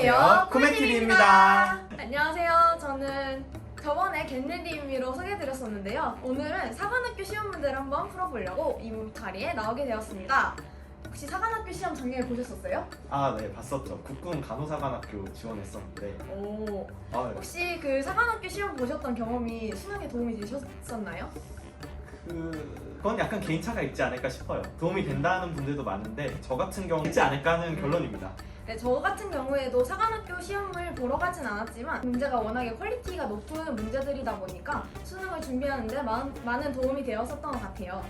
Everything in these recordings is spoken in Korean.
안녕하세요, 쿠메TV입니다. 안녕하세요. 저는 저번에 겟레디미로 소개해드렸었는데요. 오늘은 사관학교 시험 문제를 한번 풀어보려고 이 자리에 나오게 되었습니다. 혹시 사관학교 시험 작년에 보셨었어요? 네, 봤었죠. 국군 간호사관학교 지원했었는데. 오. 네. 혹시 그 사관학교 시험 보셨던 경험이 수능에 도움이 되셨었나요? 그건 약간 개인차가 있지 않을까 싶어요. 도움이 된다는 분들도 많은데 저 같은 경우 있지 않을까 하는 결론입니다. 네, 저 같은 경우에도 사관학교 시험을 보러 가진 않았지만 문제가 워낙에 퀄리티가 높은 문제들이다 보니까 수능을 준비하는데 많은 도움이 되었었던 것 같아요.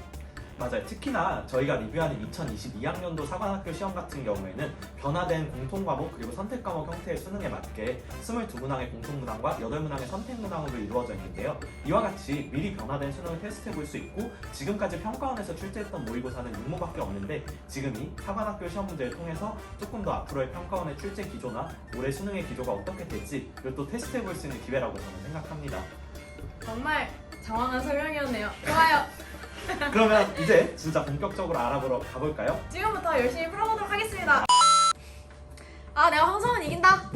맞아요. 특히나 저희가 리뷰하는 2022학년도 사관학교 시험 같은 경우에는 변화된 공통과목 그리고 선택과목 형태의 수능에 맞게 22문항의 공통문항과 8문항의 선택문항으로 이루어져 있는데요. 이와 같이 미리 변화된 수능을 테스트해 볼 수 있고 지금까지 평가원에서 출제했던 모의고사는 6모밖에 없는데 지금이 사관학교 시험 문제를 통해서 조금 더 앞으로의 평가원의 출제 기조나 올해 수능의 기조가 어떻게 될지 또 테스트해 볼 수 있는 기회라고 저는 생각합니다. 정말 장황한 설명이었네요. 좋아요. 그러면 이제 진짜 본격적으로 알아보러 가볼까요? 지금부터 열심히 풀어보도록 하겠습니다. 내가 황성은 이긴다.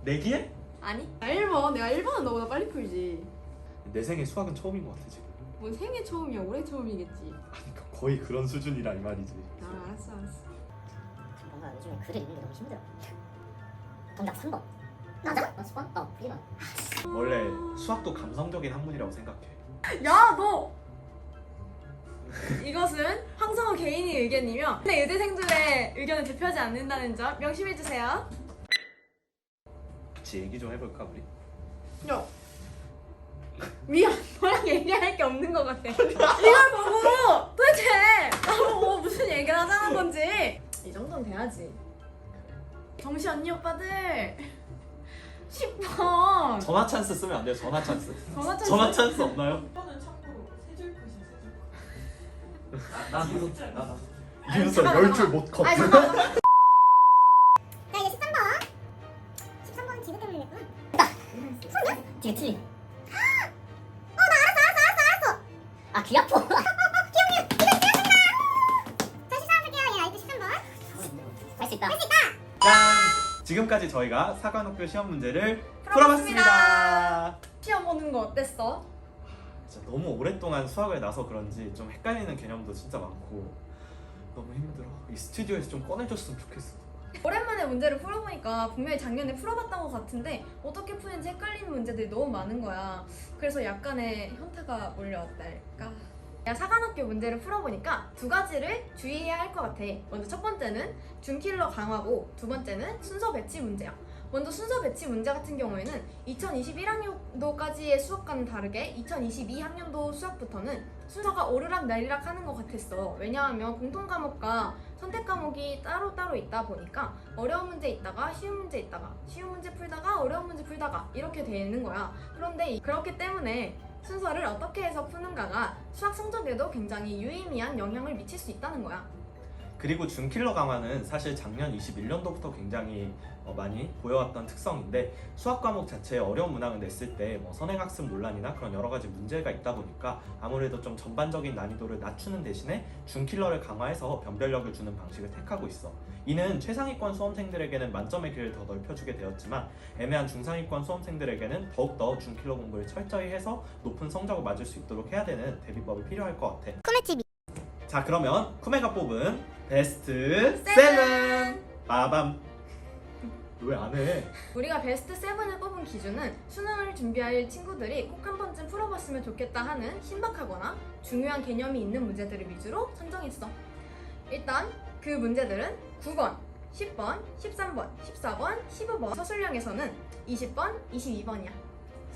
내기에? 아니? 1번 내가 1번은 너보다 빨리 풀지. 내 생애 수학은 처음인 것 같아 지금. 뭔 생애 처음이야 올해 처음이겠지. 거의 그런 수준이라 이 말이지. 알았어. 뭔가 요즘에 글을 읽는 게 너무 힘들어. 정답 3번. 맞아? 10번? 1번. 원래 수학도 감성적인 학문이라고 생각해. 야, 너! 이것은 황성우 개인의 의견이며 내 의대생들의 의견을 대표하지 않는다는 점 명심해주세요. 같이 얘기 좀 해볼까 우리? 야, 미안, 너랑 얘기할 게 없는 것 같아. 이걸 보고 도대체 나보고 무슨 얘기를 하자는 건지 이 정도는 돼야지. 정시 언니 오빠들 10번 전화 찬스 쓰면 안 돼요? 전화 찬스. 전화 찬스. 전화 찬스 없나요? 이거는 참고로 세 줄 컷이 세 줄 컷. 나 아니, 이윤서 잠깐만, 10줄 못 컷. 아니 잠깐만. 자 이제 13번. 13번 디귿 때문에 그랬구나. 손이야? 디귿 틀림. 나 알았어. 아 귀 아파. 귀엽네. 디귿 틀렸습니다. 자 시작 할게요. 예, 아이들 13번. 할 수 있다. 짠! 지금까지 저희가 사관학교 시험 문제를 풀어봤습니다. 시험 보는 거 어땠어? 진짜 너무 오랫동안 수학을 나서 그런지 좀 헷갈리는 개념도 진짜 많고 너무 힘들어. 이 스튜디오에서 좀 꺼내줬으면 좋겠어. 오랜만에 문제를 풀어보니까 분명히 작년에 풀어봤던 것 같은데 어떻게 푸는지 헷갈리는 문제들이 너무 많은 거야. 그래서 약간의 현타가 몰려왔달까? 사관학교 문제를 풀어보니까 두 가지를 주의해야 할 것 같아. 먼저 첫 번째는 준킬러 강화고 두 번째는 순서 배치 문제야. 먼저 순서 배치 문제 같은 경우에는 2021학년도까지의 수학과는 다르게 2022학년도 수학부터는 순서가 오르락내리락 하는 것 같았어. 왜냐하면 공통과목과 선택과목이 따로따로 있다 보니까 어려운 문제 있다가 쉬운 문제 있다가 쉬운 문제 풀다가 어려운 문제 풀다가 이렇게 되는 거야. 그런데 그렇기 때문에 순서를 어떻게 해서 푸는가가 수학 성적에도 굉장히 유의미한 영향을 미칠 수 있다는 거야. 그리고 준킬러 강화는 사실 작년 21년도부터 굉장히 많이 보여왔던 특성인데 수학 과목 자체에 어려운 문항을 냈을 때 선행학습 논란이나 그런 여러 가지 문제가 있다 보니까 아무래도 좀 전반적인 난이도를 낮추는 대신에 준킬러를 강화해서 변별력을 주는 방식을 택하고 있어. 이는 최상위권 수험생들에게는 만점의 길을 더 넓혀주게 되었지만 애매한 중상위권 수험생들에게는 더욱더 준킬러 공부를 철저히 해서 높은 성적을 맞을 수 있도록 해야 되는 대비법이 필요할 것 같아. 쿠메TV. 자, 그러면 쿠메가 뽑은 베스트 7 빠밤. 왜 안 해? 우리가 베스트 7을 뽑은 기준은 수능을 준비할 친구들이 꼭 한 번쯤 풀어봤으면 좋겠다 하는 신박하거나 중요한 개념이 있는 문제들을 위주로 선정했어. 일단 그 문제들은 9번, 10번, 13번, 14번, 15번 서술형에서는 20번, 22번이야.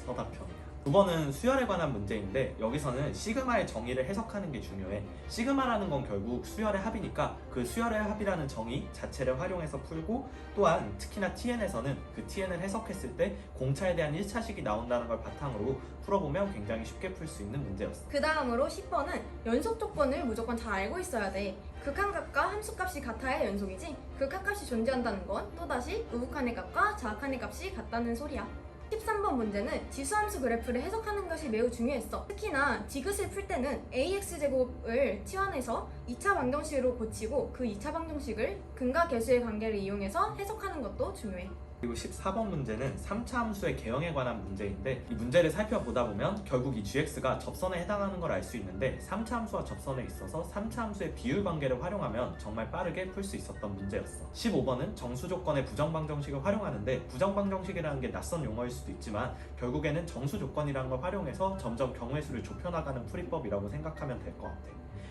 서답형이야. 9번은 수열에 관한 문제인데 여기서는 시그마의 정의를 해석하는 게 중요해. 시그마라는 건 결국 수열의 합이니까 그 수열의 합이라는 정의 자체를 활용해서 풀고 또한 특히나 TN에서는 그 TN을 해석했을 때 공차에 대한 1차식이 나온다는 걸 바탕으로 풀어보면 굉장히 쉽게 풀 수 있는 문제였어. 그 다음으로 10번은 연속 조건을 무조건 잘 알고 있어야 돼. 극한값과 함수값이 같아야 연속이지 극한값이 존재한다는 건 또다시 우극한의 값과 좌극한의 값이 같다는 소리야. 13번 문제는 지수함수 그래프를 해석하는 것이 매우 중요했어. 특히나 디귿을 풀 때는 AX제곱을 치환해서 2차 방정식으로 고치고 그 2차 방정식을 근과 계수의 관계를 이용해서 해석하는 것도 중요해. 그리고 14번 문제는 3차 함수의 개형에 관한 문제인데 이 문제를 살펴보다 보면 결국 이 gx가 접선에 해당하는 걸 알 수 있는데 3차 함수와 접선에 있어서 3차 함수의 비율 관계를 활용하면 정말 빠르게 풀 수 있었던 문제였어. 15번은 정수 조건의 부정방정식을 활용하는데 부정방정식이라는 게 낯선 용어일 수도 있지만 결국에는 정수 조건이라는 걸 활용해서 점점 경우의 수를 좁혀나가는 풀이법이라고 생각하면 될 것 같아.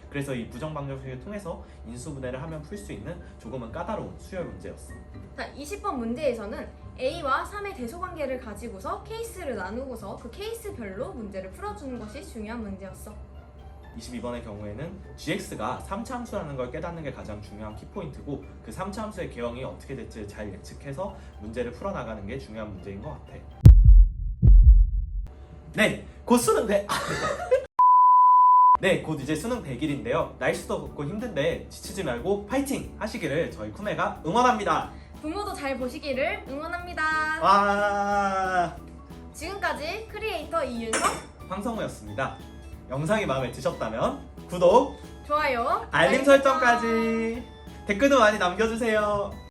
그래서 이 부정방정식을 통해서 인수분해를 하면 풀 수 있는 조금은 까다로운 수열 문제였어. 자, 20번 문제에서는 A와 3의 대소관계를 가지고서 케이스를 나누고서 그 케이스별로 문제를 풀어주는 것이 중요한 문제였어. 22번의 경우에는 gx가 3차 함수라는 걸 깨닫는 게 가장 중요한 키포인트고 그 3차 함수의 개형이 어떻게 될지 잘 예측해서 문제를 풀어나가는 게 중요한 문제인 것 같아. 네, 곧 수능 네, 곧 이제 수능 100일인데요. 날씨도 덥고 힘든데 지치지 말고 파이팅 하시기를 저희 쿠메가 응원합니다. 부모도 잘 보시기를 응원합니다. 와, 지금까지 크리에이터 이윤석, 황성우였습니다. 영상이 마음에 드셨다면 구독, 좋아요, 알림 설정까지 댓글도 많이 남겨주세요.